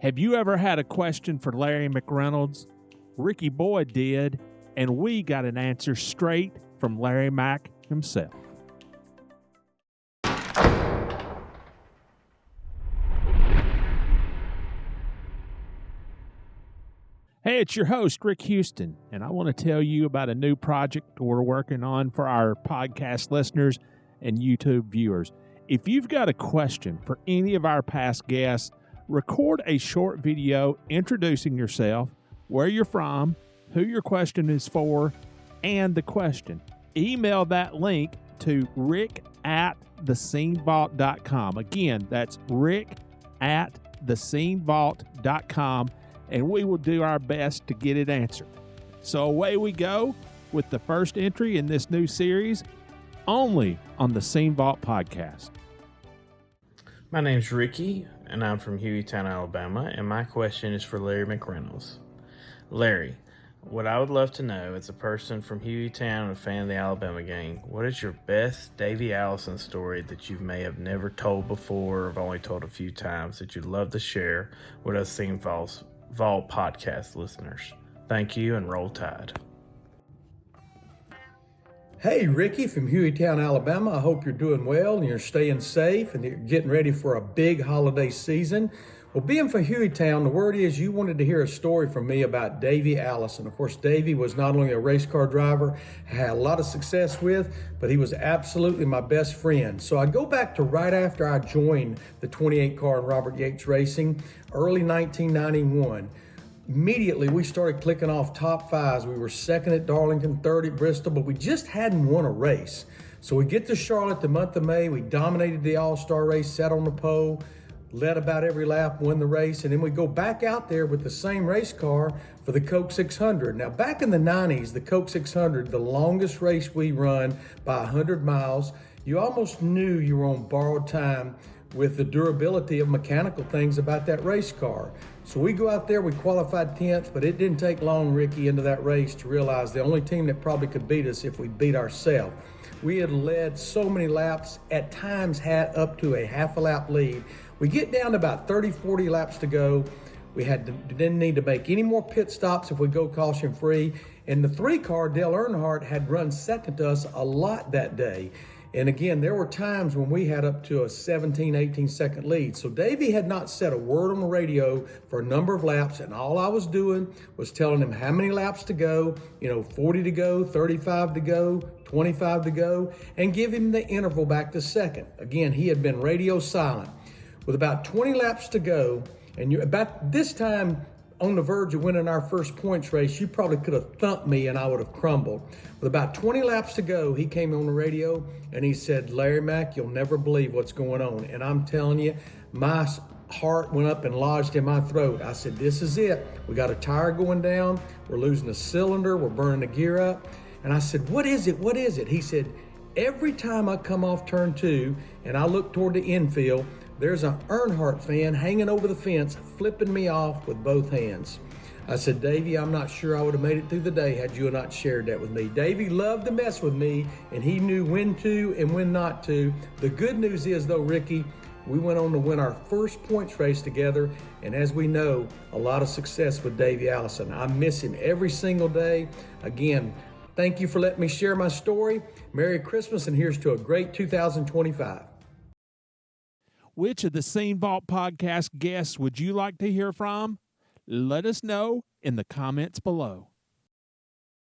Have you ever had a question for Larry McReynolds? Ricky Boyd did, and we got an answer straight from Larry Mack himself. Hey, it's your host, Rick Houston, and I want to tell you about a new project we're working on for our podcast listeners and YouTube viewers. If you've got a question for any of our past guests, record a short video introducing yourself, where you're from, who your question is for, and the question. Email that link to rick@thescenevault.com. Again, that's rick@thescenevault.com, and we will do our best to get it answered. So away we go with the first entry in this new series, only on the Scene Vault podcast. My name's Ricky, and I'm from Hueytown, Alabama, and my question is for Larry McReynolds. Larry, what I would love to know as a person from Hueytown and a fan of the Alabama gang, what is your best Davey Allison story that you may have never told before or have only told a few times that you'd love to share with us Scene Vault podcast listeners? Thank you, and roll tide. Hey, Ricky from Hueytown, Alabama. I hope you're doing well and you're staying safe and you're getting ready for a big holiday season. Well, being from Hueytown, the word is you wanted to hear a story from me about Davey Allison. Of course, Davey was not only a race car driver I had a lot of success with, but he was absolutely my best friend. So I go back to right after I joined the 28 car in Robert Yates Racing, early 1991. Immediately, we started clicking off top fives. We were second at Darlington, third at Bristol, but we just hadn't won a race. So we get to Charlotte the month of May. We dominated the All-Star race, sat on the pole, led about every lap, won the race, and then we go back out there with the same race car for the Coke 600. Now, back in the 90s, the Coke 600, the longest race we run by 100 miles, you almost knew you were on borrowed time with the durability of mechanical things about that race car. So we go out there, we qualified 10th, but it didn't take long, Ricky, into that race to realize the only team that probably could beat us if we beat ourselves. We had led so many laps, at times had up to a half a lap lead. We get down to about 30, 40 laps to go. We didn't need to make any more pit stops if we go caution free. And the 3 car, Dale Earnhardt, had run second to us a lot that day. And again, there were times when we had up to a 17, 18 second lead. So Davey had not said a word on the radio for a number of laps, and all I was doing was telling him how many laps to go, 40 to go, 35 to go, 25 to go, and give him the interval back to second. Again, he had been radio silent. With about 20 laps to go, and you're about this time on the verge of winning our first points race, you probably could have thumped me and I would have crumbled. With about 20 laps to go, he came on the radio and he said, "Larry Mack, you'll never believe what's going on." And I'm telling you, my heart went up and lodged in my throat. I said, "This is it. We got a tire going down. We're losing a cylinder. We're burning the gear up." And I said, "What is it? What is it?" He said, "Every time I come off turn 2 and I look toward the infield, there's an Earnhardt fan hanging over the fence, flipping me off with both hands." I said, "Davey, I'm not sure I would have made it through the day had you not shared that with me." Davey loved to mess with me, and he knew when to and when not to. The good news is, though, Ricky, we went on to win our first points race together, and as we know, a lot of success with Davey Allison. I miss him every single day. Again, thank you for letting me share my story. Merry Christmas, and here's to a great 2025. Which of the Scene Vault podcast guests would you like to hear from? Let us know in the comments below.